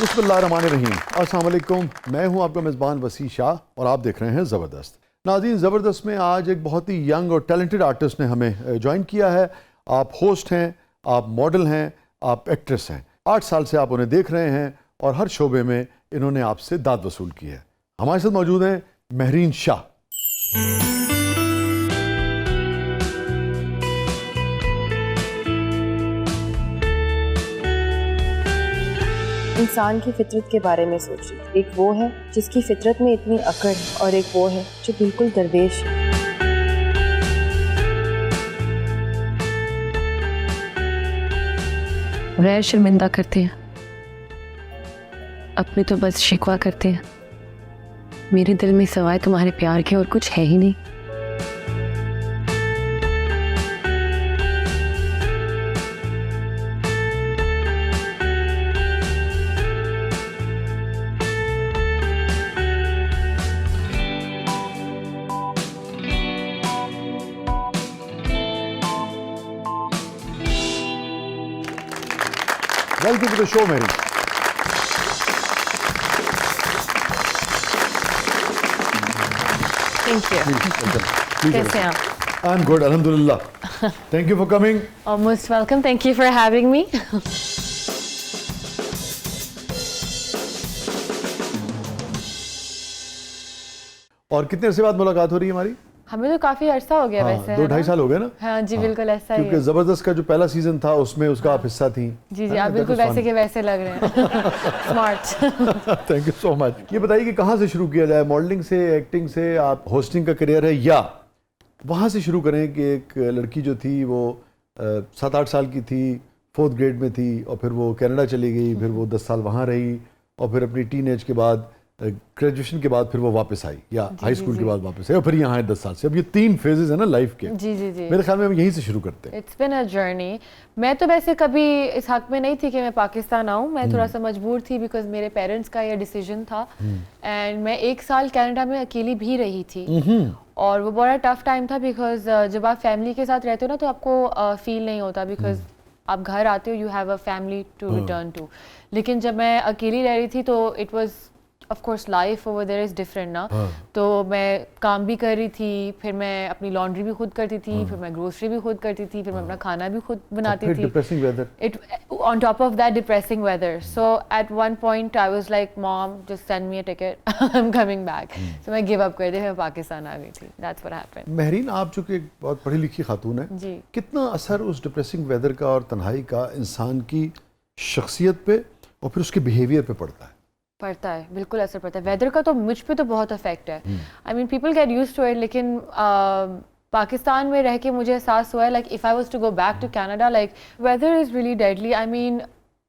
بسم اللہ الرحمن الرحیم. السلام علیکم. میں ہوں آپ کا میزبان وسیع شاہ اور آپ دیکھ رہے ہیں زبردست. ناظرین، زبردست میں آج ایک بہت ہی ینگ اور ٹیلنٹڈ آرٹسٹ نے ہمیں جوائن کیا ہے. آپ ہوسٹ ہیں، آپ ماڈل ہیں، آپ ایکٹریس ہیں. 8 سال سے آپ انہیں دیکھ رہے ہیں اور ہر شعبے میں انہوں نے آپ سے داد وصول کی ہے. ہمارے ساتھ موجود ہیں مہرین شاہ. انسان کی فطرت کے بارے میں سوچ رہی تھی. ایک وہ ہے جس کی فطرت میں اتنی اکڑ ہے اور ایک وہ ہے جو بالکل درویش ہے. غیر شرمندہ کرتے ہیں، اپنے تو بس شکوہ کرتے ہیں. میرے دل میں سوائے تمہارے پیار کے اور کچھ ہے ہی نہیں. Welcome to the show Mehreen. Thank you. کیسے ہیں آپ؟ آئی ایم گڈ الحمدللہ. Thank you for coming. Most welcome. Thank you for having me. اور کتنے عرصے بعد ملاقات ہو رہی ہے ہماری؟ ہمیں تو کافی عرصہ ہو گیا ویسے. 2-2.5 سال ہو گئے نا. ہاں جی بالکل ایسا ہی. کیونکہ زبردست کا جو پہلا سیزن تھا اس میں اس کا آپ حصہ تھیں. جی جی آپ بالکل ویسے کے ویسے لگ رہے ہیں. اسمارٹ. تھینک یو سو مچ. یہ بتائیے کہ کہاں سے شروع کیا جائے؟ ماڈلنگ سے، ایکٹنگ سے، آپ ہوسٹنگ کا کریئر ہے، یا وہاں سے شروع کریں کہ ایک لڑکی جو تھی وہ 7-8 سال کی تھی، 4th گریڈ میں تھی اور پھر وہ کینیڈا چلی گئی، پھر وہ 10 سال وہاں رہی اور پھر اپنی ٹین ایج کے بعد، گریجویشن کے بعد پھر وہ واپس آئی، یا ہائی اسکول کے بعد واپس آئی اور پھر یہاں ہے 10 سال سے. اب یہ 3 فیزز ہیں نا لائف کے. جی جی جی میرے خیال میں ہم یہیں سے شروع کرتے ہیں. It's been a journey. میں تو ویسے کبھی اس حق میں نہیں تھی کہ میں پاکستان آؤں. میں تھوڑا سا مجبور تھی بیکاز میرے پیرنٹس کا یہ ڈیسیجن تھا. اینڈ میں 1 سال کینیڈا میں اکیلی بھی رہی تھی اور وہ بڑا ٹف ٹائم تھا بیکاز جب آپ فیملی کے ساتھ رہتے ہو نا تو آپ کو فیل نہیں ہوتا بیکاز آپ گھر آتے ہو، you have a family to return to. لیکن جب میں اکیلی رہ رہی تھی تو it was of course life over there is different نا. تو میں کام بھی کر رہی تھی، پھر میں اپنی لانڈری بھی خود کرتی تھی، پھر میں گروسری بھی خود کرتی تھی، پھر میں اپنا کھانا بھی خود بناتی تھی. Depressing weather on top of that depressing weather. So at one point I was like, Mom, just send me a ticket. I'm coming back. So میں give up کر دی، میں پاکستان آ گئی تھی. That's what happened. مہرین، آپ چونکہ ایک بہت پڑھی لکھی خاتون ہیں، جی کتنا اثر اس ڈپریسنگ ویدر کا اور تنہائی کا انسان کی شخصیت پہ اور پھر اس کے بیہیویئر پہ پڑتا ہے؟ پڑتا ہے، بالکل اثر پڑتا ہے. ویدر کا تو مجھ پہ تو بہت افیکٹ ہے. I mean people get used to it, لیکن پاکستان میں رہ کے مجھے احساس ہوا ہے like if I was to go back to Canada, like weather is really deadly. I mean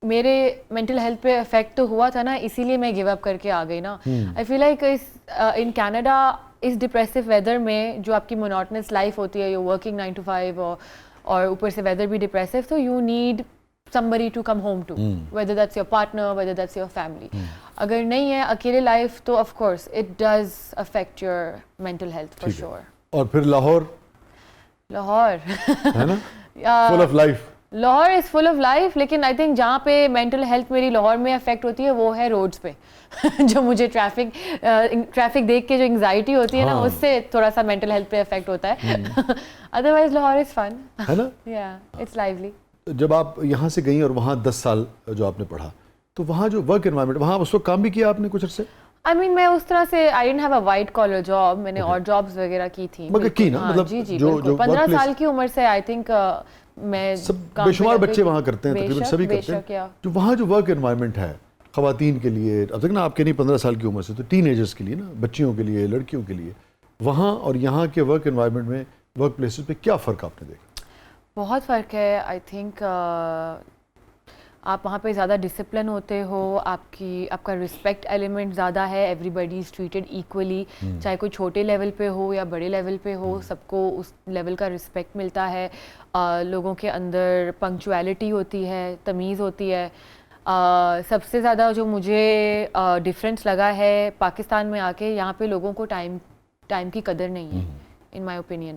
میرے مینٹل ہیلتھ پہ افیکٹ تو ہوا تھا نا، اسی لیے میں گیو اپ کر کے آ گئی نا. I feel like in Canada اس ڈپریسو ویدر میں جو آپ کی مونوٹنس لائف ہوتی ہے، یو ورکنگ 9 to 5 اور اوپر سے ویدر بھی ڈپریسو، تو you need somebody to come home to, whether that's your partner, whether that's your family. اگر نہیں ہے اکیلے لائف تو of course it does affect your mental health for sure. اور پھر لاہور ہے نا، full of life. Lahore is full of life, لیکن آئی تھنک جہاں پہ مینٹل ہیلتھ میری لاہور میں افیکٹ ہوتی ہے وہ ہے روڈس پہ. جو مجھے ٹریفک دیکھ کے جو انگزائٹی ہوتی ہے نا، اس سے تھوڑا سا مینٹل ہیلتھ پہ افیکٹ ہوتا ہے. ادروائز لاہور از فن ہے نا. یا اٹس لائیولی. جب آپ یہاں سے گئیں اور وہاں 10 سال جو آپ نے پڑھا، تو وہاں جو ورک انوائرمنٹ، وہاں اس وقت کام بھی کیا آپ نے کچھ عرصے؟ آئی مین میں اس طرح سے I didn't have a white collar job. میں نے اور جابس وغیرہ کی تھی. مگر کی نا، مطلب جی جی بالکل. 15 سال کی عمر سے آئی تھنک میں بے شمار بچے وہاں کرتے ہیں، تقریباً سبھی کرتے ہیں. جو وہاں جو ورک انوائرمنٹ ہے خواتین کے لیے، اب تک نا آپ کے نہیں 15 سال کی عمر سے، تو ٹین ایجرس کے لیے نا، بچیوں کے لیے، لڑکیوں کے لیے، وہاں اور یہاں کے ورک انوائرمنٹ میں، ورک پلیسز پہ کیا فرق آپ نے دیکھا؟ بہت فرق ہے. آئی تھنک آپ وہاں پہ زیادہ ڈسپلن ہوتے ہو، آپ کا رسپیکٹ ایلیمنٹ زیادہ ہے. Everybody is treated equally, چاہے کوئی چھوٹے لیول پہ ہو یا بڑے لیول پہ ہو، سب کو اس لیول کا رسپیکٹ ملتا ہے. لوگوں کے اندر پنکچویلٹی ہوتی ہے، تمیز ہوتی ہے. سب سے زیادہ جو مجھے ڈفرینس لگا ہے پاکستان میں آ کے، یہاں پہ لوگوں کو ٹائم کی قدر نہیں ہے in my opinion.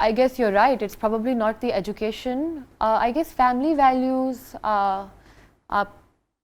I guess you're right, it's probably not the education. I guess family values,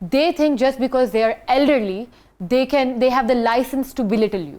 they think just because they are elderly they have the license to belittle you.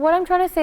what I'm trying to say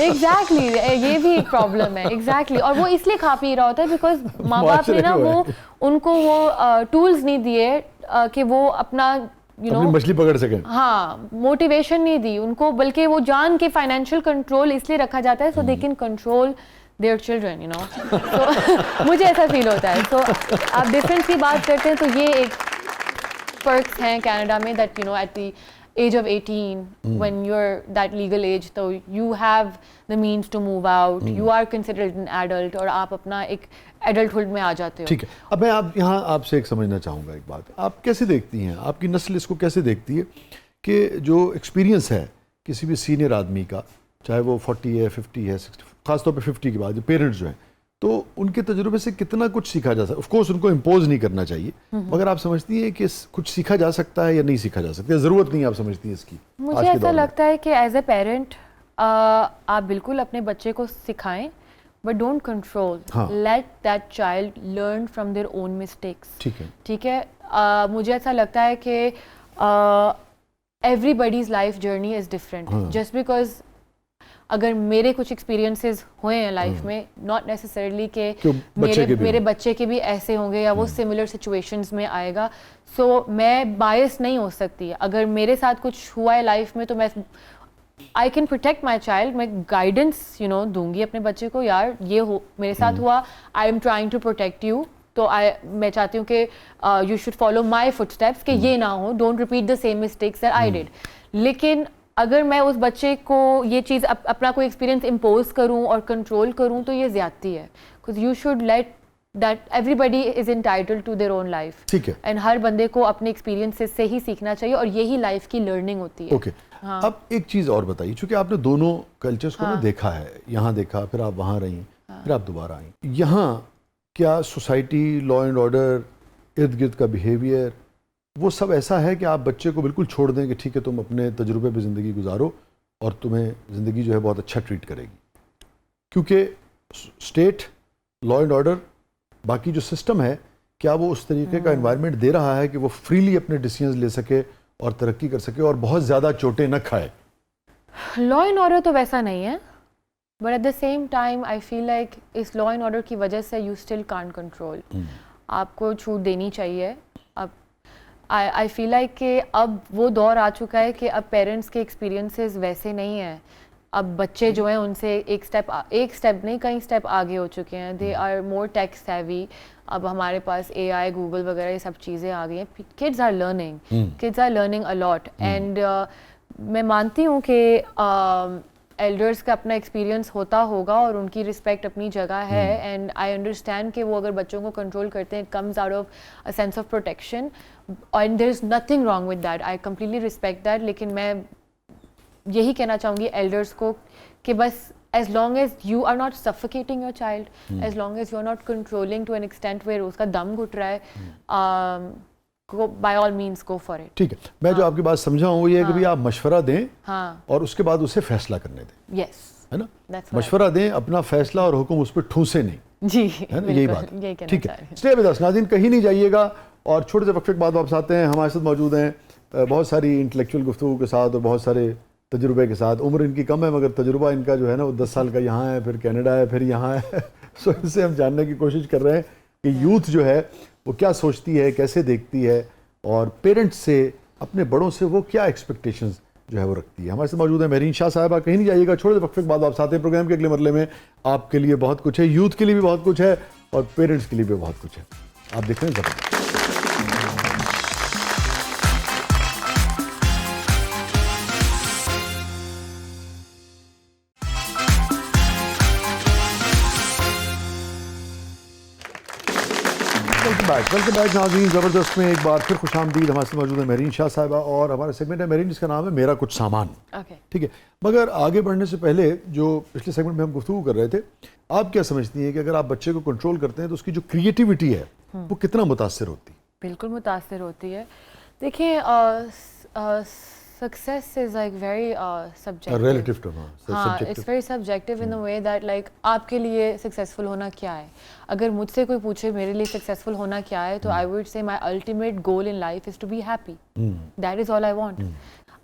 exactly یہ بھی ایک problem ہے. Exactly, اور وہ اس لیے کھا پی رہا ہوتا ہے بیکاز ماں باپ نے نا وہ ان کو وہ ٹولز نہیں دیے کہ وہ اپنا مچھلی پکڑ سکیں. ہاں, موٹیویشن نہیں دی ان کو, بلکہ وہ جان کے فائنینشیل کنٹرول اس لیے رکھا جاتا ہے so they can control their children, you know. تو مجھے ایسا فیل ہوتا ہے. تو آپ ڈفرینس کی بات کرتے ہیں تو یہ ایک فرقس ہیں کینیڈا میں, that you know at the age of 18, when you're that legal age, so you have the means to move out, you are considered an adult, اور آپ اپنا ایک adulthood میں آ جاتے ہو. ٹھیک ہے, اب میں یہاں آپ سے ایک سمجھنا چاہوں گا ایک بات. آپ کیسے دیکھتی ہیں, آپ کی نسل اس کو کیسے دیکھتی ہے کہ جو ایکسپیرینس ہے کسی بھی سینئر آدمی کا, چاہے وہ 40 ہے 50 ہے 60, خاص طور پہ 50 کے بعد جو پیرنٹس جو ہیں, تو ان کے تجربے سے کتنا کچھ سیکھا جا سکتا ہے. آف کورس ان کو امپوز نہیں کرنا چاہیے, مگر آپ سمجھتی ہیں کہ کچھ سیکھا جا سکتا ہے یا نہیں سیکھا جا سکتا, ضرورت نہیں آپ سمجھتی ہیں اس کی؟ مجھے ایسا لگتا ہے کہ ایز اے پیرنٹ آپ بالکل اپنے بچے کو سکھائیں, but don't control, let that child learn from their own mistakes. ٹھیک ہے, مجھے ایسا لگتا ہے کہ everybody's life journey is different. Just because اگر میرے کچھ ایکسپیرینسز ہوئے ہیں لائف میں, ناٹ نیسسریلی کہ میرے بچے کے بھی ایسے ہوں گے یا وہ سملر سچویشنز میں آئے گا, سو میں باعث نہیں ہو سکتی. اگر میرے ساتھ کچھ ہوا ہے لائف میں تو میں I can protect my child, میں گائیڈنس دوں گی اپنے بچے کو, یار یہ میرے ساتھ ہوا, I am trying to protect you, تو میں چاہتی ہوں کہ you should follow my footsteps, کہ یہ نہ ہو, don't repeat the same mistakes that I did. لیکن اگر میں اس بچے کو یہ چیز اپنا کوئی ایکسپیرینس امپوز کروں اور کنٹرول کروں تو یہ زیادتی ہے. Because you should let that everybody is entitled to their own life. ٹھیک ہے, اینڈ ہر بندے کو اپنے ایکسپیرینس سے ہی سیکھنا چاہیے, اور یہی لائف کی لرننگ ہوتی ہے. اوکے, اب ایک چیز اور بتائیے, چونکہ آپ نے دونوں کلچرس کو دیکھا ہے, یہاں دیکھا پھر آپ وہاں رہیں پھر آپ دوبارہ آئیں, یہاں کیا سوسائٹی, لا اینڈ آرڈر, ارد گرد کا بیہیویئر, وہ سب ایسا ہے کہ آپ بچے کو بالکل چھوڑ دیں کہ ٹھیک ہے تم اپنے تجربے پہ زندگی گزارو اور تمہیں زندگی جو ہے بہت اچھا ٹریٹ کرے گی, کیونکہ اسٹیٹ, لا اینڈ آرڈر, باقی جو سسٹم ہے, کیا وہ اس طریقے کا انوائرمنٹ دے رہا ہے کہ وہ فریلی اپنے ڈیسیژنز لے سکے اور ترقی کر سکے اور بہت زیادہ چوٹیں نہ کھائے؟ لا اینڈ آرڈر تو ویسا نہیں ہے, but at the same time I feel like اس لا اینڈ آرڈر کی وجہ سے یو اسٹل کانٹ کنٹرول. آپ کو چھوٹ دینی چاہیے. اب آئی فیل لائک کہ اب وہ دور آ چکا ہے کہ اب پیرنٹس کے ایکسپیرینسز ویسے نہیں ہیں. اب بچے جو ہیں ان سے ایک اسٹیپ نہیں کئی اسٹیپ آگے ہو چکے ہیں. They are more tech savvy. اب ہمارے پاس اے آئی, گوگل وغیرہ یہ سب چیزیں آ گئی ہیں. Kids are learning a lot. And میں مانتی ہوں کہ ایلڈرس کا اپنا ایکسپیرینس ہوتا ہوگا اور ان کی رسپیکٹ اپنی جگہ ہے, اینڈ آئی انڈرسٹینڈ کہ وہ اگر بچوں کو کنٹرول کرتے ہیں, it comes out of a sense of protection, and there is nothing wrong with that. I completely respect that. لیکن میں یہی کہنا چاہوں گی ایلڈرس کو کہ بس as long as you are not suffocating your child, as long as you are not controlling to an extent where اس کا دم گھٹ رہا ہے, by all means go for it. ٹھیک ہے, میں جو آپ کی بات سمجھا ہوں وہ یہ ہے کہ آپ مشورہ دیں اور اس کے بعد اسے فیصلہ کرنے دیں. Yes, ہے نا, مشورہ دیں, اپنا فیصلہ اور حکم اس پہ ٹھونسے نہیں. جی, ہے نا, یہی بات. ٹھیک ہے, اسٹے ود اس. ناظرین کہیں نہیں جائیے گا, اور چھوٹے سے وقفے کے بعد واپس آتے ہیں. ہمارے ساتھ موجود ہیں بہت ساری انٹلیکچوئل گفتگو کے ساتھ اور بہت سارے تجربے کے ساتھ. عمر ان کی کم ہے مگر تجربہ ان کا جو ہے نا وہ 10 سال کا یہاں ہے, پھر کینیڈا ہے, پھر یہاں ہے. سو اس سے ہم جاننے کی کوشش کر رہے ہیں کہ یوتھ جو ہے وہ کیا سوچتی ہے, کیسے دیکھتی ہے, اور پیرنٹس سے, اپنے بڑوں سے وہ کیا ایکسپیکٹیشنز جو ہے وہ رکھتی ہے. ہمارے ساتھ موجود ہیں مہرین شاہ صاحبہ. کہیں نہیں جائیے گا, چھوٹے سے وقفے کے بعد واپس آتے ہیں. پروگرام کے اگلے مرحلے میں آپ کے لیے بہت کچھ ہے, یوتھ کے لیے بھی بہت کچھ ہے اور پیرنٹس کے لیے بھی بہت کچھ ہے. آپ دیکھ رہے ہیں زبردست. ویلکم بیک ناظرین. زبردست میں ایک بار پھر خوش آمدید. ہمارے سے موجود ہے مہرین شاہ صاحبہ اور ہمارا سیگمنٹ ہے مہرین جس کا نام ہے میرا کچھ سامان. ٹھیک ہے, مگر آگے بڑھنے سے پہلے جو پچھلے سیگمنٹ میں ہم گفتگو کر رہے تھے, آپ کیا سمجھتی ہیں کہ اگر آپ بچے کو کنٹرول کرتے ہیں تو اس کی جو کریٹیوٹی ہے وہ کتنا متاثر ہوتی ہے؟ بالکل متاثر ہوتی ہے. دیکھیں success is like very subjective. Relative to it's very subjective in the way that like آپ کے لیے successful ہونا کیا ہے. اگر مجھ سے کوئی پوچھے میرے لیے successful ہونا کیا ہے تو I would say my ultimate goal in life is to be happy. That is all I want.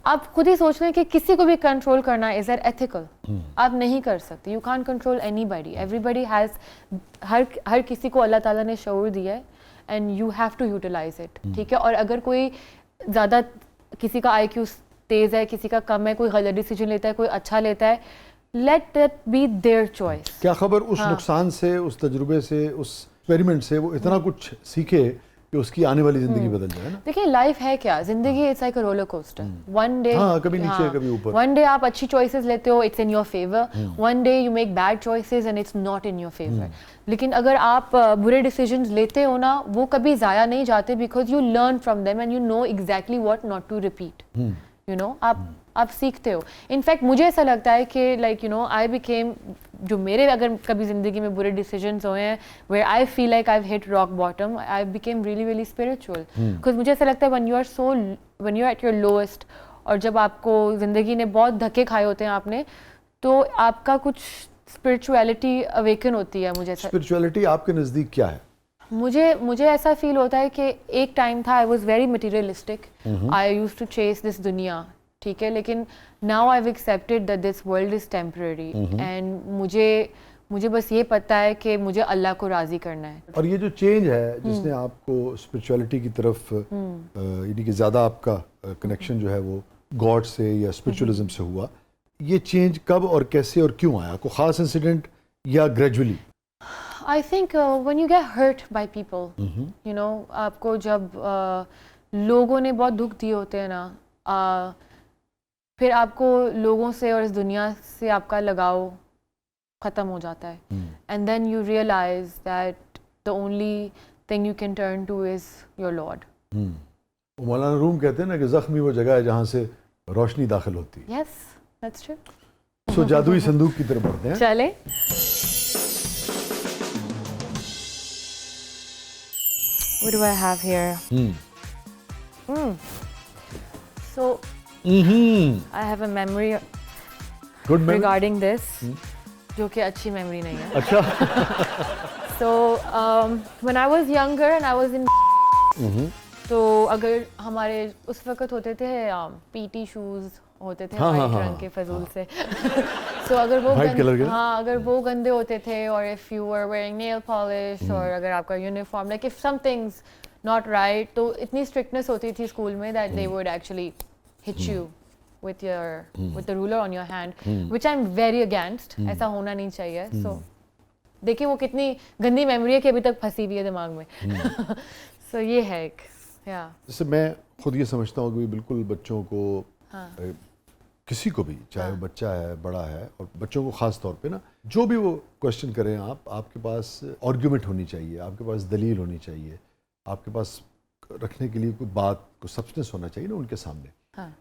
آپ خود ہی سوچ لیں کہ کسی کو بھی کنٹرول کرنا از دیٹ ایتھیکل؟ آپ نہیں کر سکتے. You can't control anybody. Everybody has, ہر کسی کو اللہ تعالیٰ نے شعور دیا ہے and you have to utilize it. ٹھیک ہے, اور اگر کوئی زیادہ, کسی کا آئی کیو تیز ہے, کسی کا کم ہے, کوئی غلط ڈیسیجن لیتا ہے, کوئی اچھا لیتا ہے, let that be their choice. کیا خبر اس نقصان سے, اس تجربے سے, اس ایکسپیریمنٹ سے وہ اتنا کچھ سیکھے کہ اس کی آنے والی زندگی بدل جائے نا. دیکھیں لائف ہے کیا, زندگی it's like a roller coaster. One day, ہاں کبھی نیچے کبھی اوپر, ون ڈے آپ اچھی چوائسیز لیتے ہو, it's in your favour. One day you make bad choices and it's not in your favour. لیکن اگر آپ برے ڈیسیجنز لیتے ہو نا, وہ کبھی ضائع نہیں جاتے, because you learn from them and you know exactly what not to repeat. You know, آپ سیکھتے ہو. انفیکٹ مجھے ایسا لگتا ہے کہ like you know I became, جو میرے اگر کبھی زندگی میں برے ڈیسیجنس ہوئے ہیں where I feel like I hit rock bottom, I became really really spiritual. Because مجھے ایسا لگتا ہے when you are at your lowest, اور جب آپ کو زندگی نے بہت دھکے کھائے ہوتے ہیں آپ نے, تو آپ کا کچھ اسپرچویلٹی اویکن ہوتی ہے. مجھے اسپرچویلٹی آپ کے نزدیک کیا ہے؟ مجھے ایسا فیل ہوتا ہے کہ ایک ٹائم تھا I was very materialistic, I use to chase this دنیا, ٹھیک ہے, لیکن now I have accepted that this world is temporary and مجھے بس یہ پتہ ہے کہ مجھے اللہ کو راضی کرنا ہے. اور یہ جو چینج ہے جس نے آپ کو اسپرچویلٹی کی طرف, یعنی کہ زیادہ آپ کا کنیکشن جو ہے وہ گاڈ سے یا اسپرچولیزم سے ہوا, یہ چینج کب اور کیسے اور کیوں آیا؟ کوئی خاص انسیڈنٹ یا gradually? I think when you get hurt by people, you know, آپ کو جب لوگوں نے بہت دکھ دیے ہوتے ہیں نا, پھر آپ کو لوگوں سے اور اس دنیا سے آپ کا لگاؤ ختم ہو جاتا ہے. And then you realize that the only thing you can turn to is your Lord. مولانا روم کہتے ہیں نا کہ زخمی وہ جگہ ہے جہاں سے روشنی داخل ہوتی ہے. Yes, that's true. سو جادوئی صندوق کی طرف بڑھتے ہیں. چلیں. What do I have here? So, I have a memory Good memory. regarding this, جو کہ اچھی memory نہیں ہے. اچھا. So, when I was younger and I was in تو اگر ہمارے اس وقت ہوتے تھے پی ٹی شوز ہوتے تھے وائٹ رنگ کے فضول سے, سو اگر وہ اگر وہ گندے ہوتے تھے, اور if you were wearing nail polish, اور اگر آپ کا uniform like if something's not right, تو اتنی اسٹرکٹنس ہوتی تھی اسکول میں that they would actually hit you with the ruler on your hand, which I'm very against. ایسا ہونا نہیں چاہیے. سو دیکھیں وہ کتنی گندی میموری ہے کہ ابھی تک پھنسی ہوئی ہے دماغ میں. سو یہ ہے ایک. جیسے میں خود یہ سمجھتا ہوں کہ بالکل بچوں کو, کسی کو بھی, چاہے وہ بچہ ہے بڑا ہے, اور بچوں کو خاص طور پہ نا, جو بھی وہ کوشچن کریں آپ کے پاس آرگیومنٹ ہونی چاہیے, آپ کے پاس دلیل ہونی چاہیے, آپ کے پاس رکھنے کے لیے کوئی بات, کوئی سبسٹنس ہونا چاہیے نا ان کے سامنے.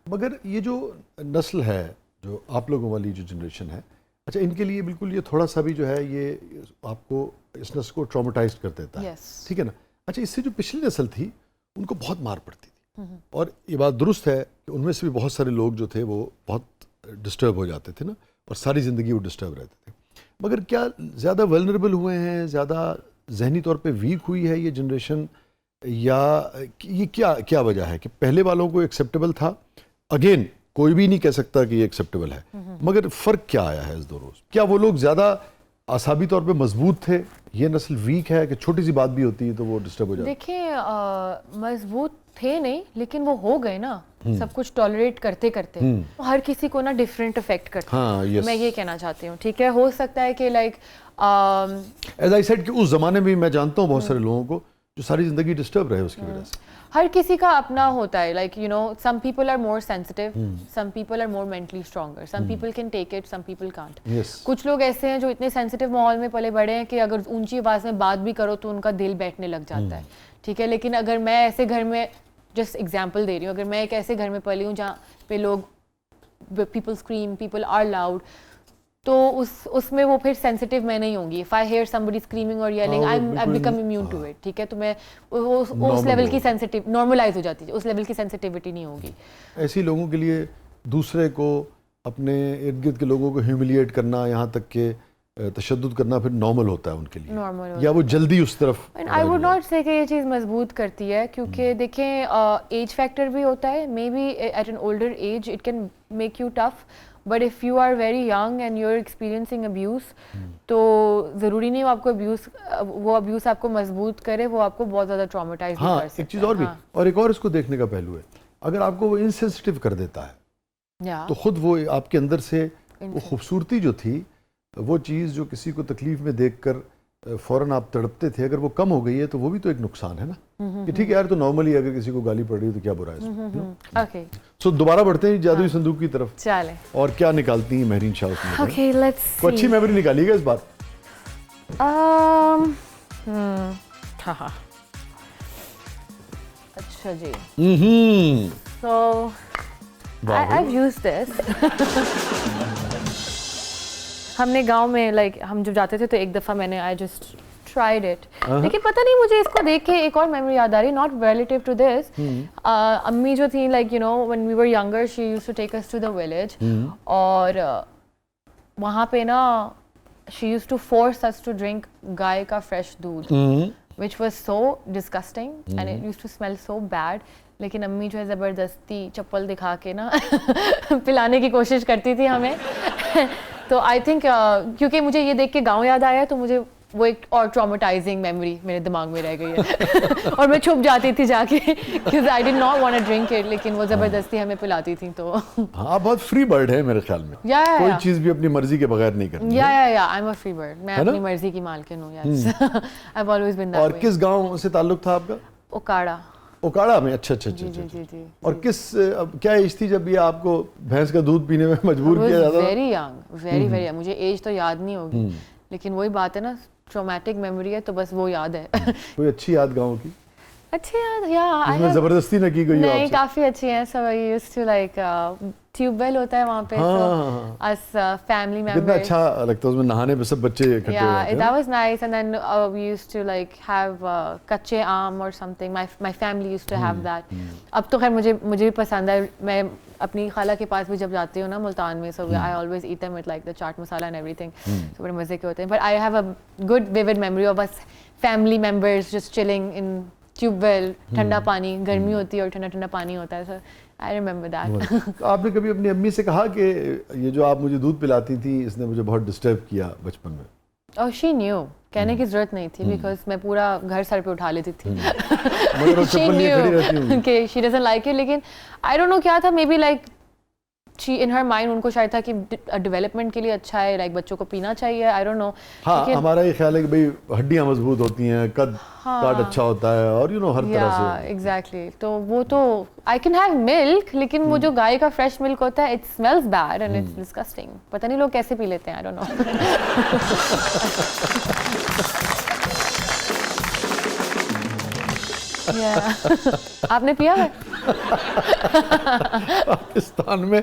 مگر یہ جو نسل ہے, جو آپ لوگوں والی جو جنریشن ہے, اچھا ان کے لیے بالکل یہ تھوڑا سا بھی جو ہے یہ آپ کو اس نسل کو ٹرامیٹائز کر دیتا ہے. ٹھیک ہے نا. اچھا اس سے جو پچھلی نسل تھی ان کو بہت مار پڑتی تھی, اور یہ بات درست ہے کہ ان میں سے بھی بہت سارے لوگ جو تھے وہ بہت ڈسٹرب ہو جاتے تھے نا, اور ساری زندگی وہ ڈسٹرب رہتے تھے. مگر کیا زیادہ ولنریبل ہوئے ہیں, زیادہ ذہنی طور پہ ویک ہوئی ہے یہ جنریشن, یا یہ کیا وجہ ہے کہ پہلے والوں کو ایکسیپٹیبل تھا؟ اگین کوئی بھی نہیں کہہ سکتا کہ یہ ایکسیپٹیبل ہے, مگر فرق کیا آیا ہے اس دو روز؟ کیا وہ لوگ زیادہ اعصابی طور پہ مضبوط تھے, یہ نسل ویک ہے کہ چھوٹی سی بات بھی ہوتی ہے تو وہ ڈسٹرب ہو جاتی ہے؟ دیکھیں مضبوط تھے نہیں, لیکن وہ ہو گئے نا سب کچھ ٹالریٹ کرتے کرتے. ہر کسی کو نا ڈفرینٹ افیکٹ کرتا ہے, میں یہ کہنا چاہتی ہوں. ٹھیک ہے, ہو سکتا ہے کہ لائک ایز آئی سیڈ کہ اس زمانے میں میں جانتا ہوں بہت سارے لوگوں کو جو ساری زندگی ڈسٹرب رہے اس کی وجہ سے. ہر کسی کا اپنا ہوتا ہے, like you know some people are more sensitive, some people are more mentally stronger, some people can take it, some people can't. کچھ لوگ ایسے ہیں جو اتنے سینسٹیو ماحول میں پلے بڑے ہیں کہ اگر اونچی آواز میں بات بھی کرو تو ان کا دل بیٹھنے لگ جاتا ہے. ٹھیک ہے, لیکن اگر میں ایسے گھر میں, جسٹ ایگزامپل دے رہی ہوں, اگر میں ایک ایسے گھر میں پلی ہوں جہاں پہ لوگ people scream, people are loud, تو اس میں وہ پھر سینسٹیو میں نہیں ہوں گی. If I hear somebody screaming or yelling, I become immune to it. ٹھیک ہے, تو میں اس لیول کی سینسٹیو نارملائز ہو جاتی ہے, اس لیول کی سینسٹیوٹی نہیں ہوگی. ایسی لوگوں کے لیے دوسرے کو, اپنے ارد گرد کے لوگوں کو ہیوملیٹ کرنا, یہاں تک کہ تشدد کرنا پھر نارمل ہوتا ہے ان کے لیے, Normal یا وہ جلدی اس طرف؟ آئی ووڈ ناٹ سے کہ یہ چیز مضبوط کرتی ہے, کیونکہ دیکھیں ایج فیکٹر بھی ہوتا ہے, maybe at an older age it can make you tough, but if you are very young and you are experiencing abuse, تو ضروری نہیں وہ آپ کو ابیوز آپ کو مضبوط کرے, وہ آپ کو بہت زیادہ ٹرامیٹائز بھی کر سکتا ہے. ایک چیز اور بھی, اور ایک اور اس کو دیکھنے کا پہلو ہے, اگر آپ کو وہ انسینسٹیو کر دیتا ہے تو خود وہ آپ کے اندر سے وہ خوبصورتی جو تھی, وہ چیز جو کسی کو تکلیف میں دیکھ کر فوراً آپ تڑپتے تھے, اگر وہ کم ہو گئی ہے تو وہ بھی تو ایک نقصان ہے نا, کہ ٹھیک ہے یار تو نارملی اگر کسی کو گالی پڑ رہی ہے تو کیا برا ہے. اوکے سو دوبارہ بڑھتے ہیں جادوئی صندوق کی طرف, چلیں, اور کیا نکالتی ہیں مہرین شاہ اس میں؟ اوکے لیٹس کوئی اچھی میموری نکالیے گا اس بار. اچھا جی, so I've used this. ہم نے گاؤں میں لائک ہم جب جاتے تھے تو ایک دفعہ میں نے I just tried it, لیکن پتہ نہیں مجھے اس کو دیکھ کے ایک اور میموری یاد آ رہی, not relative to this. امی جو تھیں like you know when we were younger she used to take us to the village, اور وہاں پہ نا she used to force us to drink گائے کا fresh دودھ, which was so disgusting and it used to smell so bad. لیکن امی جو ہے زبردستی چپل دکھا کے نا پلانے کی کوشش کرتی تھی ہمیں. تو آئی تھنک کیونکہ مجھے یہ دیکھ کے گاؤں یاد آیا تو مجھے وہ ایک اور ٹراماٹائزنگ میموری میرے دماغ میں رہ گئی ہے, اور میں چھپ جاتی تھی جا کے because I did not want to drink it, لیکن وہ زبردستی ہمیں پلاتی تھیں. تو ہاں بہت فری برڈ ہے میرے خیال میں, کوئی چیز بھی اپنی مرضی کے بغیر نہیں کرنی. I'm a free bird, میں اپنی مرضی کی مالکن ہوں. Yes, I've always been that way. اور کس گاؤں سے تعلق تھا آپ کا؟ اوکاڑا. اوکاڑا میں, اچھا اچھا اچھا. جی. اور کس کیا ایج تھی جب یہ آپ کو بھینس کا دودھ پینے میں مجبور کیا جاتا تھا؟ ویری ینگ, ویری مجھے ایج تو یاد نہیں ہوگی, لیکن وہی بات ہے نا, ٹرومیٹک میموری ہے تو بس وہ یاد ہے. کوئی اچھی یاد گاؤں کی؟ اچھی یاد, یا میں زبردستی نہ کی گئی ہو؟ نہیں, کافی اچھی ہیں. So I used to like tube well ہوتا ہے وہاں پہ, اس فیملی ممبر. کتنا اچھا لگتا ہے اس میں نہانے پہ سب بچے اکٹھے ہوتے ہیں. That was nice. And then we used to like have کچے آم or something. My family used to have that. اب تو خیر مجھے بھی پسند ہے. میں اپنی خالہ کے پاس بھی جب جاتی ہوں نا ملتان میں, so I always eat them with like the chaat masala and everything. So بڑے مزے کے ہوتے ہیں. But I have a good vivid memory of us family members just chilling in tube well, ٹھنڈا پانی, گرمی ہوتی ہے اور ٹھنڈا ٹھنڈا پانی ہوتا ہے. So I remember that. آپ نے کبھی اپنی امی سے کہا کہ یہ جو آپ مجھے دودھ پلاتی تھی اس نے مجھے بہت ڈسٹرب کیا بچپن میں؟ Oh, she knew. کہنے کی ضرورت نہیں تھی because میں پورا گھر سر پہ اٹھا لیتی تھی. She knew کہ she doesn't like it, لیکن I don't know کیا تھا, maybe like she in her mind ان کو شاید تھا کہ ڈیولپمنٹ کے لیے اچھا ہے, لائک بچوں کو پینا چاہیے. I don't know. ہاں ہمارا یہ خیال ہے کہ بھئی ہڈیاں مضبوط ہوتی ہیں, قد کاٹ اچھا ہوتا ہے, اور یو نو ہر طرح سے. ایگزیکٹلی. تو وہ تو I can have milk, لیکن وہ جو گائے کا فریش ملک ہوتا ہے it smells bad and it's disgusting. پتہ نہیں لوگ کیسے پی لیتے ہیں, I don't know. آپ نے پیا ہے؟ پاکستان میں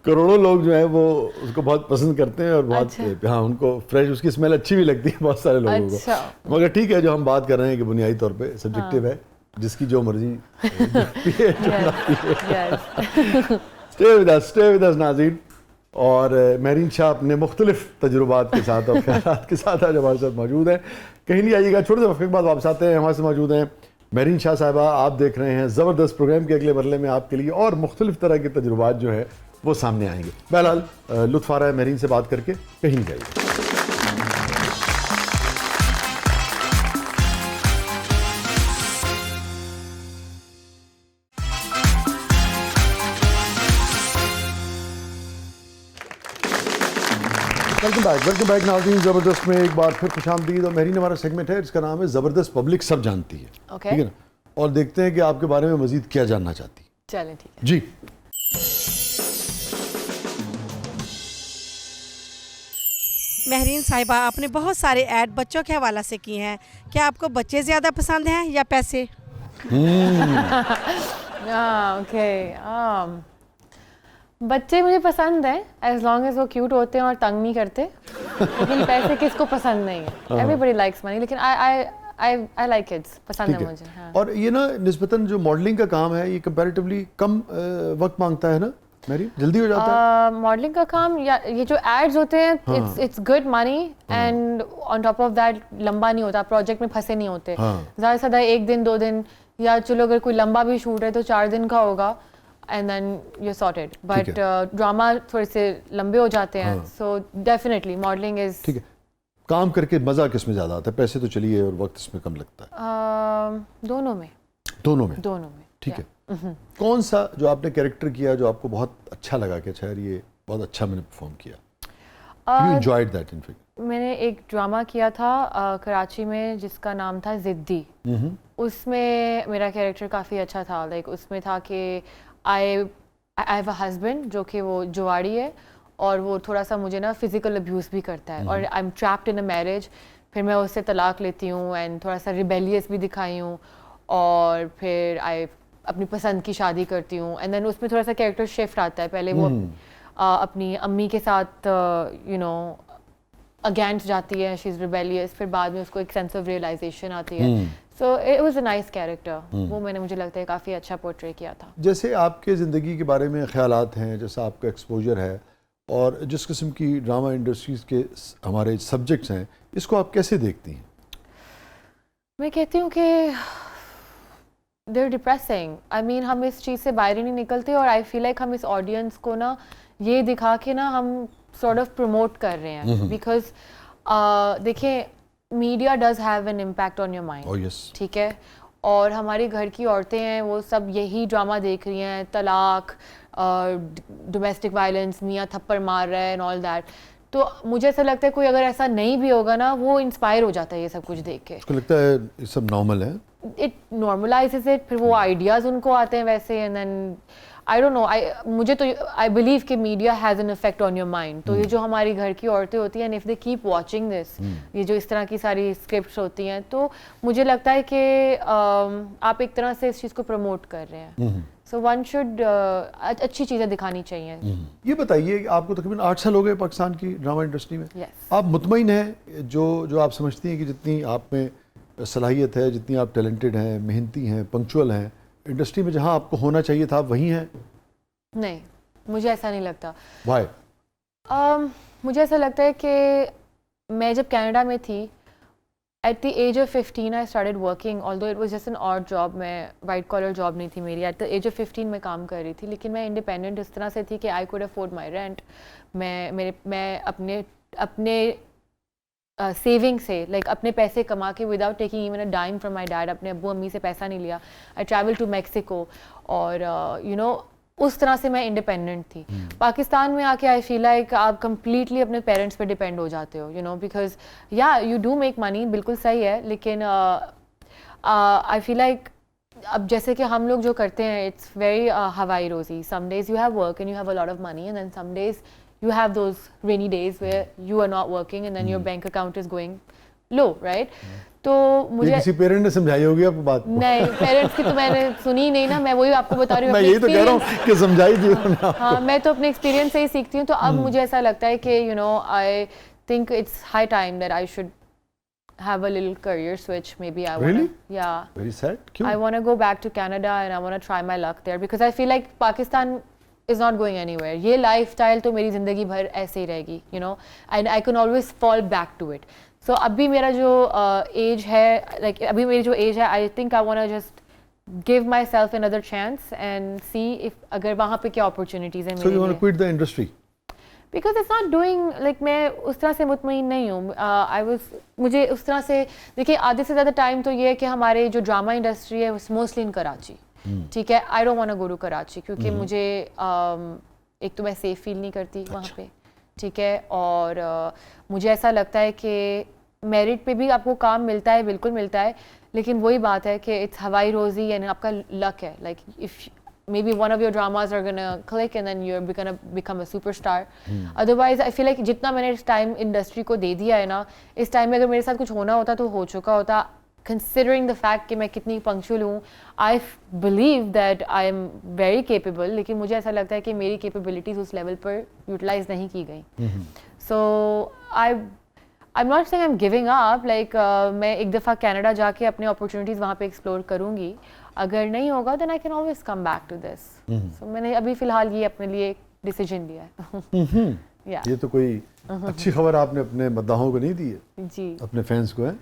کروڑوں لوگ جو ہیں وہ اس کو بہت پسند کرتے ہیں, اور بہت ہاں ان کو فریش اس کی اسمیل اچھی بھی لگتی ہے بہت سارے لوگوں کو. مگر ٹھیک ہے, جو ہم بات کر رہے ہیں کہ بنیادی طور پہ سبجیکٹیو ہے, جس کی جو مرضی. Stay with us ناظرین. اور مہرین شاہ اپنے مختلف تجربات کے ساتھ اور خیالات کے ساتھ آج ہمارے ساتھ موجود ہیں. کہیں نہیں آئیے گا, چھوٹے سے وقت کے بعد واپس آتے ہیں. ہمارے سے موجود ہیں مہرین شاہ صاحبہ. آپ دیکھ رہے ہیں زبردست پروگرام کے اگلے مرحلے میں آپ کے لیے اور مختلف طرح کے تجربات جو ہے وہ سامنے آئیں گے. بہرحال لطف آ رہا ہے مہرین سے بات کر کے, کہیں نہیں جائیے. ویلکم بیک ناظرین. زبردست میں ایک بار پھر خوش آمدید. اور مہرین ہمارا سیگمنٹ ہے, اس کا نام ہے زبردست پبلک سب جانتی ہے. ٹھیک ہے نا, اور دیکھتے ہیں کہ آپ کے بارے میں مزید کیا جاننا چاہتی ہے. چلیں ٹھیک ہے جی. مہرین صاحبہ, آپ نے بہت سارے ایڈ بچوں کے حوالہ سے کیے ہیں. کیا آپ کو بچے زیادہ پسند ہیں یا پیسے؟ اوکے, بچے مجھے پسند ہیں ایز لانگ ایز وہ کیوٹ ہوتے ہیں اور تنگ نہیں کرتے, لیکن پیسے کس کو پسند نہیں ہے. ایوری بڈی لائکس منی, لیکن I like kids, پسند ہے مجھے. اور یہ نا نسبتاً جو ماڈلنگ کا کام ہے یہ کمپیریٹیولی کم وقت مانگتا ہے نا. میری جلدی ہو جاتا ہے ماڈلنگ کا کام یا یہ جو ایڈز ہوتے ہیں it's good money and on top of that لمبا نہیں ہوتا, پروجیکٹ میں پھنسے نہیں ہوتے, زیادہ سے زیادہ 1 دن 2 دن, یا چلو اگر کوئی لمبا بھی شوٹ ہے تو 4 دن کا ہوگا and then you sorted. But drama تھوڑے سے لمبے ہو جاتے ہیں, سو ڈیفینیٹلی ماڈلنگ از. ٹھیک ہے, کام کر کے مزہ کس میں زیادہ آتا ہے؟ پیسے تو چلیے اور وقت اس میں کم لگتا ہے. دونوں میں. ٹھیک ہے. کون سا جو آپ نے کیریکٹر کیا جو آپ کو بہت اچھا لگا کہ اچھا یہ بہت اچھا میں نے پرفارم کیا, you enjoyed that in fact? میں نے ایک ڈرامہ کیا تھا کراچی میں جس کا نام تھا ضدی. اس میں میرا کیریکٹر کافی اچھا تھا. لائک اس میں تھا کہ آئی ہیو اے ہسبینڈ جو کہ وہ جواڑی ہے, اور وہ تھوڑا سا مجھے نا فزیکل ابیوز بھی کرتا ہے, اور I am trapped in a marriage. پھر میں اس سے طلاق لیتی ہوں اینڈ تھوڑا سا ریبیلیس بھی دکھائی ہوں, اور پھر آئی اپنی پسند کی شادی کرتی ہوں. اینڈ دین اس میں تھوڑا سا کیریکٹر شفٹ آتا ہے. پہلے وہ اپنی امی کے ساتھ یو نو اگینسٹ جاتی ہے, شی از ریبیلیس, پھر بعد میں اس کو ایک سینس آف ریئلائزیشن آتی ہے. So it was a nice character. وہ میں نے مجھے لگتا ہے کافی اچھا پورٹری کیا تھا. جیسے آپ کے زندگی کے بارے میں خیالات ہیں, جیسا آپ کا ایکسپوجر ہے, اور جس قسم کی ڈرامہ انڈسٹریز کے ہمارے سبجیکٹس ہیں, اس کو آپ کیسے دیکھتی ہیں؟ میں کہتی ہوں کہ they're depressing. I mean ہم اس چیز سے باہر ہی نہیں نکلتے, اور I feel like ہم اس آڈینس کو نا یہ دکھا کے نا ہم sort of promote کر رہے ہیں. because دیکھیں media does have an impact on your mind. ٹھیک ہے, اور ہماری گھر کی عورتیں ہیں وہ سب یہی ڈرامہ دیکھ رہی ہیں, طلاق, ڈومیسٹک وائلنس, میاں تھپڑ مار رہا ہے اینڈ آل دیٹ. تو مجھے ایسا لگتا ہے کوئی اگر ایسا نہیں بھی ہوگا نا, وہ انسپائر ہو جاتا ہے یہ سب کچھ دیکھ کے. اس کو لگتا ہے یہ سب نارمل ہے, اٹ نارملائزز اٹ. پھر وہ آئیڈیاز ان کو آتے ہیں ویسے, and then I don't know, مجھے تو آئی بلیو کہ media has an effect on your mind. تو یہ جو ہماری گھر کی عورتیں ہوتی ہیں, if they keep watching this, یہ جو اس طرح کی ساری اسکرپٹس ہوتی ہیں, تو مجھے لگتا ہے کہ آپ ایک طرح سے اس چیز کو پروموٹ کر رہے ہیں. سو ون شوڈ اچھی چیزیں دکھانی چاہیے. یہ بتائیے کہ آپ کو تقریباً 8 سال ہو گئے پاکستان کی ڈرامہ انڈسٹری میں. آپ مطمئن ہیں جو آپ سمجھتی ہیں کہ جتنی آپ میں صلاحیت ہے, جتنی آپ ٹیلنٹڈ ہیں, محنتی ہیں, پنکچوئل ہیں, انڈسٹری میں جہاں آپ کو ہونا چاہیے تھا آپ وہیں ہیں؟ نہیں, مجھے ایسا نہیں لگتا. وائی؟ مجھے ایسا لگتا ہے کہ میں جب کینیڈا میں تھی, at the age of 15 I started working, although it was just an odd job. میں وائٹ کالر جاب نہیں تھی میری. ایٹ دا ایج آف 15 میں کام کر رہی تھی, لیکن میں انڈیپینڈنٹ اس طرح سے تھی کہ I could afford my rent. میں اپنے سیونگ سے, لائک اپنے پیسے کما کے without taking even a ڈائم from my dad, اپنے ابو امی سے پیسہ نہیں لیا. آئی ٹریول ٹو میکسیکو, اور یو نو اس طرح سے میں انڈیپینڈنٹ تھی. پاکستان میں آ کے آئی فیل لائک آپ کمپلیٹلی اپنے پیرنٹس پہ ڈپینڈ ہو جاتے ہو, یو نو, بیکاز یا یو ڈو میک منی, بالکل صحیح ہے, لیکن آئی فیل لائک اب جیسے کہ ہم لوگ جو کرتے ہیں اٹس ویری ہوائی روزی. Some days you have work and you have a lot of money, and then some days you have those rainy days where you are not working and then your bank account is going low, right? تو مجھے کسی parent نے سمجھائی ہوگی آپ کو بات؟ نہیں, پیرنٹس کی تو میں نے سنی نہیں نا, میں وہی آپ کو بتا رہی ہوں. میں یہی تو کہہ رہا ہوں کہ سمجھائی تھی انہوں نے. ہاں, میں تو اپنے ایکسپیرینس سے ہی سیکھتی ہوں. تو اب مجھے ایسا لگتا ہے کہ you know I think it's high time that I should have a little career switch. Maybe I want to, yeah, very sad. Kyun? I want to go back to Canada and I want to try my luck there because I feel like Pakistan is not going anywhere. یہ life style تو میری زندگی بھر ایسے ہی رہے گی, you know, and I can always fall back to it. So ابھی میرا جو ایج ہے, like ابھی میری جو ایج ہے, I think I want to just give myself another chance and see if اگر وہاں پہ کیا opportunities ہیں میرے لیے. So you want to quit the industry? Because it's not doing, like میں اس طرح سے مطمئن نہیں ہوں. مجھے اس طرح سے دیکھیے آدھے سے زیادہ ٹائم تو یہ ہے کہ ہمارے جو ڈرامہ انڈسٹری ہے موسٹلی ان کراچی. ٹھیک ہے, I don't want to go to Karachi کیونکہ مجھے ایک تو میں سیف فیل نہیں کرتی وہاں پہ. ٹھیک ہے, اور مجھے ایسا لگتا ہے کہ میرٹ پہ بھی آپ کو کام ملتا ہے, بالکل ملتا ہے, لیکن وہی بات ہے کہ اٹس ہوائی روزی یعنی آپ کا لک ہے. Like if maybe one of your dramas are gonna click and then you're gonna become a superstar. Otherwise I feel like جتنا میں نے اس ٹائم انڈسٹری کو دے دیا ہے نا, اس ٹائم میں اگر میرے ساتھ کچھ ہونا ہوتا تو ہو چکا ہوتا. Considering the fact کہ میں کتنی پنکچوئل ہوں, I believe that I am very capable, لیکن مجھے ایسا لگتا ہے کہ میری کیپیبلٹیز اس لیول پر یوٹیلائز نہیں کی گئی. So I'm not saying I'm giving up, like میں ایک دفعہ کینیڈا جا کے اپنے opportunities وہاں پہ ایکسپلور کروں گی. اگر نہیں ہوگا then I can always come back to this. So میں نے ابھی فی الحال یہ اپنے لیے ایک ڈیسیجن لیا ہے. یہ تو کوئی اچھی خبر آپ نے اپنے مداحوں کو نہیں دی ہے جی, اپنے فینس کو ہے.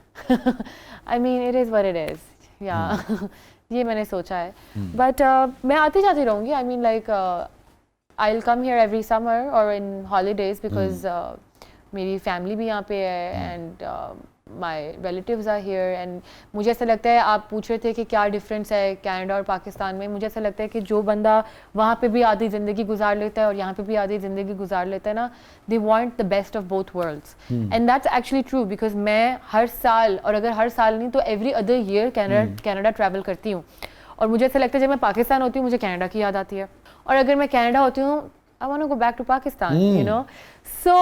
I mean it is what it is. Yeah. یہ میں نے سوچا ہے. But میں آتی جاتی رہوں گی. I mean like I'll come here every summer or in holidays because میری فیملی بھی یہاں پہ ہے and my relatives are here and مجھے ایسا لگتا ہے, آپ پوچھ رہے تھے کہ کیا ڈفرینس ہے کینیڈا اور پاکستان میں, مجھے ایسا لگتا ہے کہ جو بندہ وہاں پہ بھی آدھی زندگی گزار لیتا ہے اور یہاں پہ بھی آدھی زندگی گزار لیتا ہے نا, they want the best of both worlds. And that's actually true because میں ہر سال, اور اگر ہر سال نہیں تو every other year Canada travel کرتی ہوں, اور مجھے ایسا لگتا ہے جب میں پاکستان ہوتی ہوں مجھے کینیڈا کی یاد آتی ہے, اور اگر میں کینیڈا ہوتی ہوں I want to go back to Pakistan, you know. So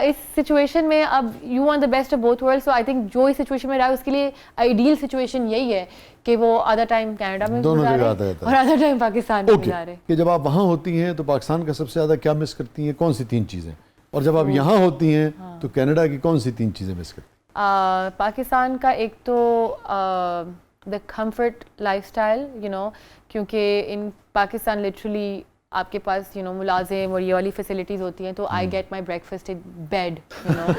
اس سچویشن میں اب you want the best of both worlds, so I think جو اس سچویشن میں رہا ہے اس کے لیے ideal سچویشن یہی ہے کہ وہ آدھا ٹائم کینیڈا میں گزارے اور آدھا ٹائم پاکستان میں گزارے. کہ جب آپ وہاں ہوتی ہیں تو پاکستان کا سب سے زیادہ کیا مس کرتی ہیں, کون سی 3 چیزیں, اور جب آپ یہاں ہوتی ہیں تو کینیڈا کی کون سی 3 چیزیں مس کرتی ہیں؟ پاکستان کا ایک تو the comfort lifestyle, you know, کیونکہ in پاکستان literally آپ کے پاس you know ملازم اور یہ والی فیسلٹیز ہوتی ہیں, تو I get my breakfast in bed, you know.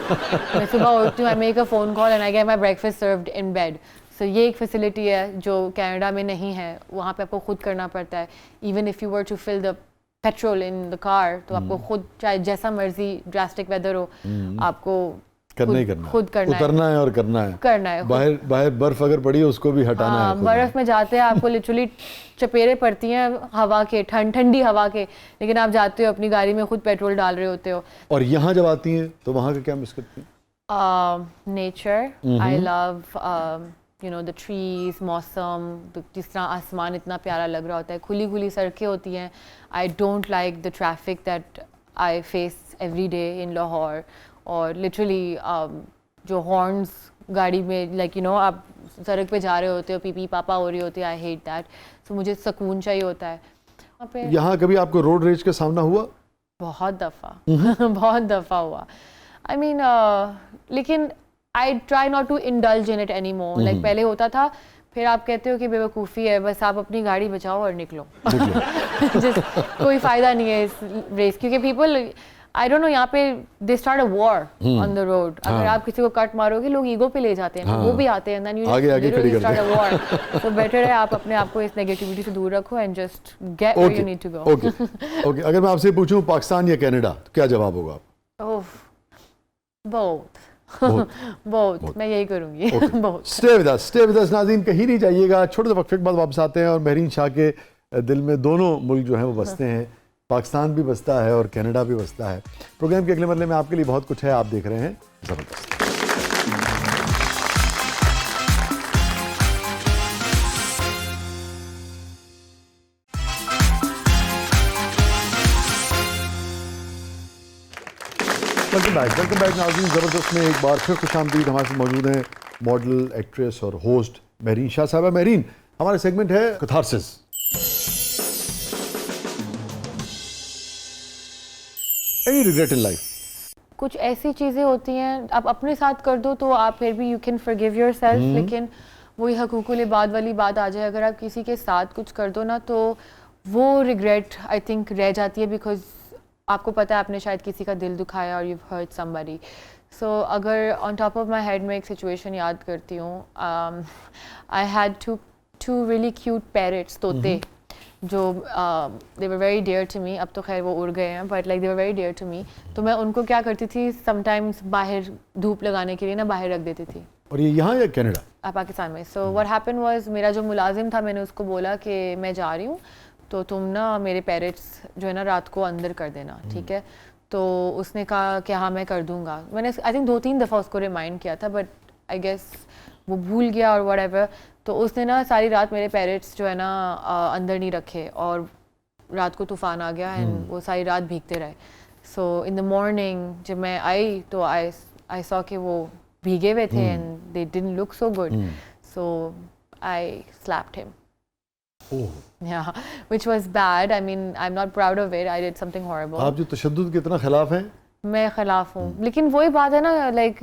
میں صبح اٹھتی ہوں, I make a phone call and I get my breakfast served in bed. So یہ ایک فیسلٹی ہے جو کینیڈا میں نہیں ہے, وہاں پہ آپ کو خود کرنا پڑتا ہے. Even if you were to fill the petrol in the car, تو آپ کو خود چاہے جیسا مرضی ڈراسٹک ویدر ہو آپ کو کرنا ہی کرنا, خود کرنا ہے, اترنا ہے اور کرنا ہے. باہر برف اگر پڑی اس کو بھی ہٹانا ہے. برف میں جاتے ہیں آپ کو لٹرلی چپیرے پڑتی ہیں ہوا کے, ٹھنڈی ہوا کے, لیکن آپ جاتے ہو اپنی گاڑی میں خود پیٹرول ڈال رہے ہوتے ہو. اور یہاں جب آتی ہیں تو وہاں کا کیا مس کرتی ہیں؟ Nature, I love you know the trees, موسم, جس طرح آسمان اتنا پیارا لگ رہا ہوتا ہے, کھلی سڑکیں ہوتی ہیں. I don't like the traffic that I face every day in Lahore, اور لٹرلی جو ہارنس گاڑی میں لائک یو نو آپ سڑک پہ جا رہے ہوتے ہو, پی پی پاپا ہو رہی ہوتی ہے, آئی ہیٹ دیٹ. سو مجھے سکون چاہیے ہوتا ہے وہاں پہ. یہاں کبھی آپ کو روڈ ریج کا سامنا ہوا؟ بہت دفعہ ہوا. آئی مین لیکن I try not to indulge in it anymore. Like پہلے ہوتا تھا, پھر آپ کہتے ہو کہ بے وقوفی ہے, بس آپ اپنی گاڑی بچاؤ اور نکلو. کوئی فائدہ نہیں ہے اس ریس, کیونکہ پیپل I don't know یہاں پہ they start a war on the road. اگر آپ کسی کو کٹ مارو گے لوگ ایگو پہ لے جاتے ہیں, وہ بھی آتے ہیں, then you literally start a war. So better ہے آپ اپنے آپ کو اس نیگیٹیوٹی سے دور رکھو and just get where you need to go. Okay, اگر میں آپ سے پوچھوں پاکستان یا کینیڈا تو کیا جواب ہوگا آپ؟ بہت میں یہی کروں گی. بہت. Stay with us ناظرین, کہیں نہیں جائیے گا. چھوٹے سے وقفے کے بعد واپس آتے ہیں اور مہرین شاہ کے دل میں دونوں ملک جو ہیں وہ بستے ہیں. پاکستان بھی بستا ہے اور کینیڈا بھی بستا ہے. پروگرام کے اگلے مرحلے میں آپ کے لیے بہت کچھ ہے, آپ دیکھ رہے ہیں زبردست. ویلکم بیک ناظرین. زبردست میں ایک بار پھر خوش آمدید. ہمارے ساتھ موجود ہیں ماڈل, ایکٹریس اور ہوسٹ مہرین شاہ صاحبہ. مہرین, ہمارا سیگمنٹ ہے catharsis. Any regret in life? کچھ ایسی چیزیں ہوتی ہیں آپ اپنے ساتھ کر دو تو آپ پھر بھی یو کین forgive yourself, لیکن وہی حقوق العباد والی بات آ جائے, اگر آپ کسی کے ساتھ کچھ کر دو نا تو وہ ریگریٹ آئی تھنک رہ جاتی ہے, بیکاز آپ کو پتہ ہے آپ نے شاید کسی کا دل دکھایا اور you've hurt somebody. سو اگر on top of my head میں ایک سچویشن یاد کرتی ہوں, I had two really cute parrots, طوطے, جو they were very dear to me. اب تو خیر وہ اڑ گئے ہیں, but like they were very dear to me. تو میں ان کو کیا کرتی تھی, sometimes باہر دھوپ لگانے کے لیے نا باہر رکھ دیتی تھی. اور یہ یہاں یا کینیڈا؟ پاکستان میں. سو what happened was میرا جو ملازم تھا, میں نے اس کو بولا کہ میں جا رہی ہوں تو تم نا میرے پیرٹس جو ہے نا رات کو اندر کر دینا, ٹھیک ہے. تو اس نے کہا کہ ہاں میں کر دوں گا. میں نے آئی تھنک 2-3 دفعہ اس کو ریمائنڈ کیا تھا, بٹ آئی گیس وہ بھول گیا اور وٹ ایور. تو اس نے نا ساری رات میرے پیرٹس جو ہے نا اندر نہیں رکھے, اور رات کو طوفان آ گیا اینڈ وہ ساری رات بھیگتے رہے. سو ان دا مارننگ جب میں آئی تو آئی سو کہ وہ بھیگے ہوئے تھے and they didn't look so good. So I slept hmm. Yeah, which was bad. I mean, I'm not proud of it. I did something horrible. آپ جو تشدد کے اتنا خلاف ہیں. میں خلاف ہوں, لیکن وہی بات ہے نا, like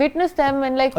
witnessed them and like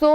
so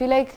feel like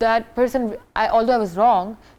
that person, although I was wrong,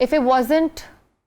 if it wasn't,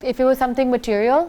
if it was something material,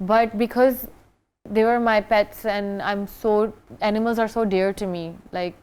But because they were my pets and animals are so dear to me. Like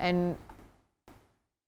And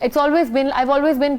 it's always been, I've always been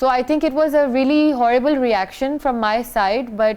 So I think it was a really horrible reaction from my side, but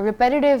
repetitive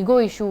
ego issue,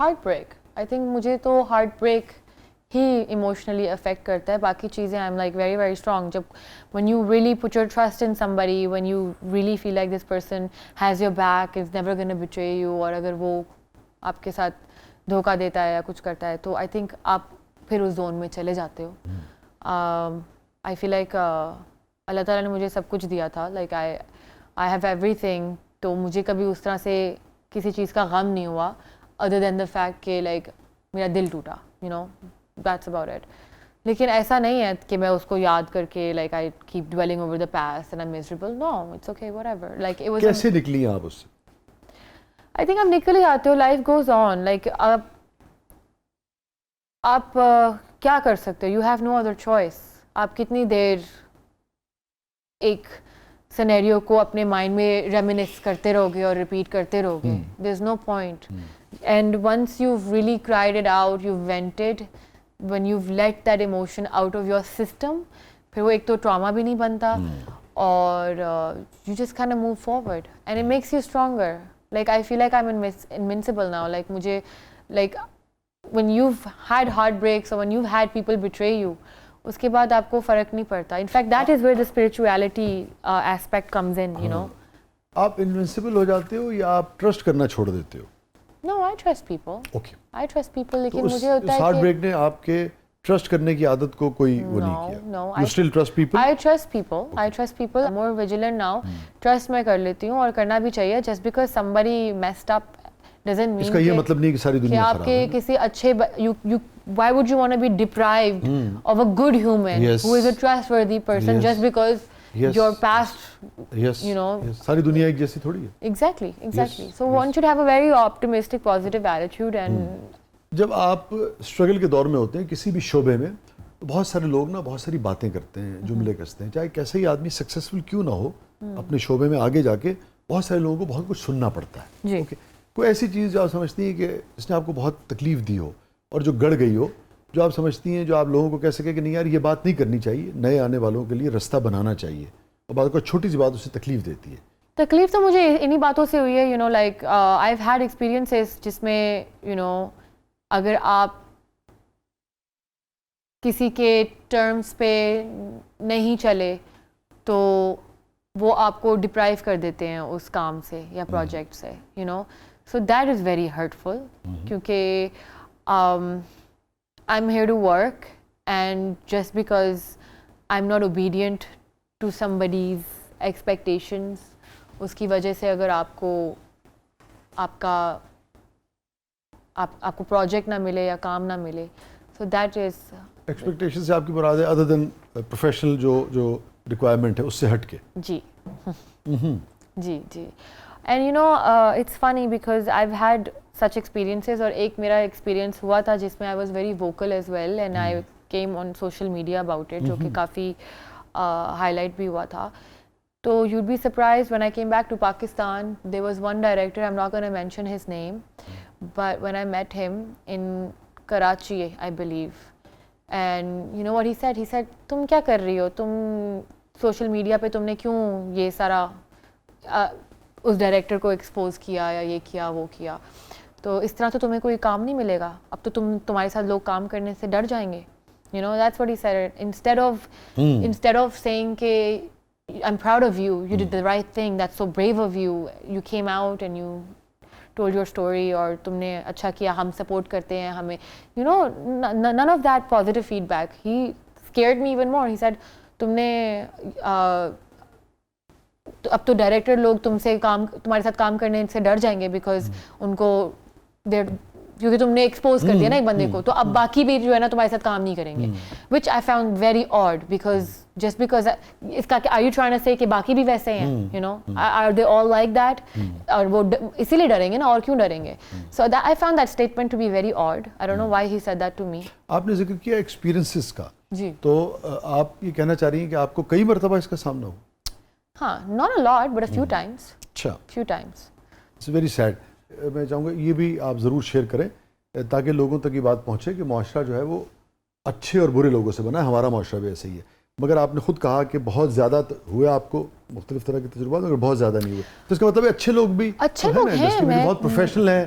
heart break. I think مجھے تو heart break ہی emotionally affect کرتا ہے. باقی چیزیں I'm like very very strong. جب when you really put your trust in somebody, when you really feel like this person has your back, is never going to betray you, اور اگر وہ آپ کے ساتھ دھوکہ دیتا ہے یا کچھ کرتا ہے تو I think آپ پھر اس زون میں چلے جاتے ہو. I feel like اللہ تعالیٰ نے مجھے سب کچھ دیا تھا. Like I have everything. تو مجھے کبھی اس طرح سے کسی چیز کا غم نہیں ہوا other than the fact کہ like میرا دل ٹوٹا, you know, that's about it. لیکن ایسا نہیں ہے کہ میں اس کو یاد کر کے like I keep dwelling over the past and I'm miserable. No, it's okay, whatever. Like it was. کیسے نکلی آپ اس سے؟ I think آپ نکل ہی آتے ہو, life goes on. Like آپ کیا کر سکتے ہو, you have no other choice. آپ کتنی دیر ایک سینیریو کو اپنے مائنڈ میں ریمینس کرتے رہو گے اور ریپیٹ کرتے رہو گے. There is no point. And once you really cried it out, you vented, when you've let that emotion out of your system, پھر وہ ایک تو ٹراما بھی نہیں بنتا اور you just kind of move forward and it makes you stronger. Like I feel like I'm invincible now. Like مجھے like when you've had heartbreaks or when you've had people betray you, اس کے بعد آپ کو فرق نہیں پڑتا. In fact that is where the spirituality aspect comes in, you know. آپ invincible ہو جاتے ہو یا آپ ٹرسٹ کرنا چھوڑ دیتے ہو؟ No, I trust people. Okay. I trust people. لیکن تو مجھے ہوتا ہے ہارٹ کہ بریک نے آپ کے ٹرسٹ کرنے کی عادت کو کوئی وہ نہیں کیا؟ No, You still trust people? I trust people. I trust people. I'm more vigilant now. Trust میں کر لیتی ہوں اور کرنا بھی چاہیے. Just because somebody messed up doesn't mean اس کا یہ مطلب نہیں کہ ساری کہ دنیا آپ خراب کے ہے. کسی اچھے why would you want to be deprived of a good human who is a trustworthy person just because your past, you know. ساری دنیا ایک جیسی تھوڑی ہے. Exactly. So one should have a very optimistic, positive attitude and جب آپ struggle کے دور میں ہوتے ہیں کسی بھی شعبے میں تو بہت سارے لوگ نا بہت ساری باتیں کرتے ہیں, جملے کستے ہیں, چاہے کیسا ہی آدمی سکسیزفل کیوں نہ ہو اپنے شعبے میں آگے جا کے بہت سارے لوگوں کو بہت کچھ سننا پڑتا ہے. جی. کوئی ایسی چیز جو آپ سمجھتی ہیں کہ جس نے آپ کو بہت تکلیف دی ہو اور جو گڑ گئی ہو, جو آپ سمجھتی ہیں جو آپ لوگوں کو کہہ سکے کہ نہیں یار یہ بات نہیں کرنی چاہیے, نئے آنے والوں کے لیے رستہ بنانا چاہیے, اور بعد کو چھوٹی سی بات اسے تکلیف دیتی ہے؟ تکلیف تو مجھے انہی باتوں سے ہوئی ہے, you know, like I have had experiences جس میں یو نو اگر آپ کسی کے ٹرمز پہ نہیں چلے تو وہ آپ کو ڈپرائیو کر دیتے ہیں اس کام سے یا پروجیکٹ سے, you know. So that is very hurtful کیونکہ I am here to work and just because I am not obedient to somebody's expectations, اس کی وجہ سے اگر آپ کو پروجیکٹ نہ ملے یا کام نہ ملے, سو دیٹ از ایکسپیکٹیشن سے آپ کی مراد ہے ادر دین پروفیشنل جو ریکوائرمنٹ ہے اس سے ہٹ کے؟ جی جی جی. And you know it's funny because I have had such experiences, اور ایک میرا ایکسپیرینس ہوا تھا جس میں I was very vocal as well and I came on social media about it, جو کہ کافی ہائی لائٹ بھی ہوا تھا. تو you'd be surprised when I came back to Pakistan, there was one director, I'm not going to mention his name, but when I met him in Karachi, I believe, and you know what he said, تم کیا کر رہی ہو, تم social media پہ تم نے کیوں یہ سارا اس ڈائریکٹر کو ایکسپوز کیا یا یہ کیا وہ کیا, تو اس طرح تو تمہیں کوئی کام نہیں ملے گا, اب تو تمہارے ساتھ لوگ کام کرنے سے ڈر جائیں گے. You know, that's what he said. Instead of saying کہ I'm proud of you, you did the right thing, that's so brave of you, you came out and you told your story, اور تم نے اچھا کیا, ہم support کرتے ہیں ہمیں, you know, none of that positive feedback. He scared me even more. He said تم نے اب تو ڈائریکٹر لوگ تمہارے ساتھ کام کرنے سے ڈر جائیں گے بیکاز ان کو کیونکہ تم نے ایکسپوز کر دیا نا ایک بندے کو, تو اب باقی بھی جو ہے نا تمہارے ساتھ کام نہیں کریں گے, which I found very odd because just because اس کا آر یو ٹرائنگ ٹو سے کہ باقی بھی ویسے ہیں, you know, are they all like that, اور وہ اسی لیے ڈریں گے نا, اور کیوں ڈریں گے. So I found that statement to be very odd. I don't know why he said that to me. آپ نے ذکر کیا ایکسپیرینسز کا, جی, تو آپ یہ کہنا چاہ رہی ہیں کہ آپ کو کئی مرتبہ اس کا سامنا ہو؟ ہاں, not a lot but a few times. اچھا, few times. It's very sad. میں چاہوں گا یہ بھی آپ ضرور شیئر کریں تاکہ لوگوں تک یہ بات پہنچے کہ معاشرہ جو ہے وہ اچھے اور برے لوگوں سے بنا ہے. ہمارا معاشرہ بھی ایسے ہی ہے, مگر آپ نے خود کہا کہ بہت زیادہ ہوئے آپ کو مختلف طرح کے تجربات, مگر بہت زیادہ نہیں ہوئے, تو اس کا مطلب ہے اچھے لوگ بھی اچھے لوگ ہیں, بہت پروفیشنل ہیں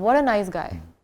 What a nice guy.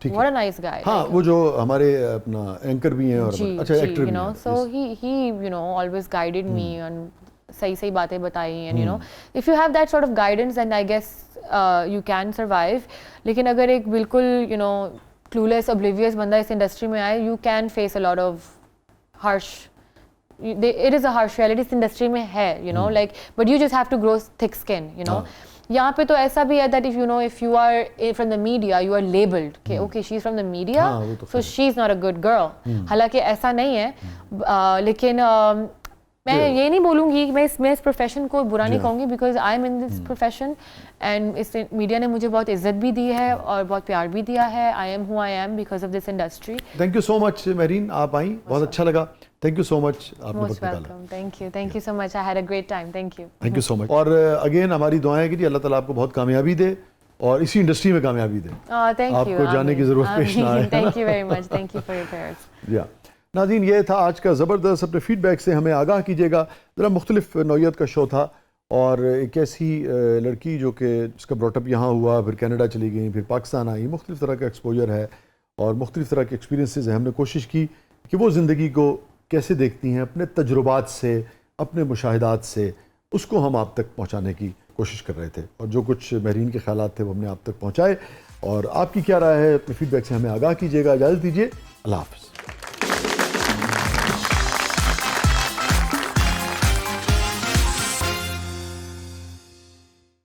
ٹھیک ہے. What a nice guy. ہاں وہ جو ہمارے اپنا اینکر بھی ہیں اور جی اچھا ایکٹر you بھی know, ہیں. so he you know always guided me on صحیح صحیح باتیں بتائی. And you know if you have that sort of guidance then I guess you can survive. لیکن اگر ایک بالکل you know clueless oblivious بندہ اس انڈسٹری میں آئے, you can face a lot of harsh, it is a harsh reality اس industry میں ہے, you know, like but you just have to grow thick skin, you know. یہاں پہ تو ایسا بھی ہے that if you know if you are from the media you are labeled کہ okay she's from the media so she's not a good girl. حالانکہ ایسا نہیں ہے, لیکن میں یہ نہیں بولوں گی, میں اس پروفیشن کو برا نہیں کہوں گی because I'm in this profession and اس میڈیا نے مجھے بہت عزت بھی دی ہے اور بہت پیار بھی دیا ہے. I am who I am because of this industry. Thank you so much Mehreen, آپ آئیں, بہت اچھا لگا. تھینک یو سو مچ, آپ نے Most وقت نکالا. welcome. Thank you so much. I had a great time. Thank you. Thank you so much. اور اگین ہماری دعائیں کہ جی اللہ تعالیٰ آپ کو بہت کامیابی دے اور اسی انڈسٹری میں کامیابی دے. Thank آپ you. کو جانے کی ضرورت پیش نہ آئے. Thank you very much. Thank you for your prayers. جی ہاں ناظرین, یہ تھا آج کا زبردست. اپنے فیڈ بیک سے ہمیں آگاہ کیجیے گا. ذرا مختلف نوعیت کا شو تھا اور ایک ایسی لڑکی جو کہ جس کا براٹ اپ یہاں ہوا, پھر کینیڈا چلی گئی, پھر پاکستان آئی, مختلف طرح کا ایکسپوجر ہے اور مختلف طرح کے ایکسپیرینسز ہیں. ہم نے کوشش کی کہ وہ زندگی کو کیسے دیکھتی ہیں اپنے تجربات سے, اپنے مشاہدات سے, اس کو ہم آپ تک پہنچانے کی کوشش کر رہے تھے. اور جو کچھ مہرین کے خیالات تھے وہ ہم نے آپ تک پہنچائے. اور آپ کی کیا رائے ہے, اپنے فیڈ بیک سے ہمیں آگاہ کیجیے گا. اجازت دیجیے, اللہ حافظ.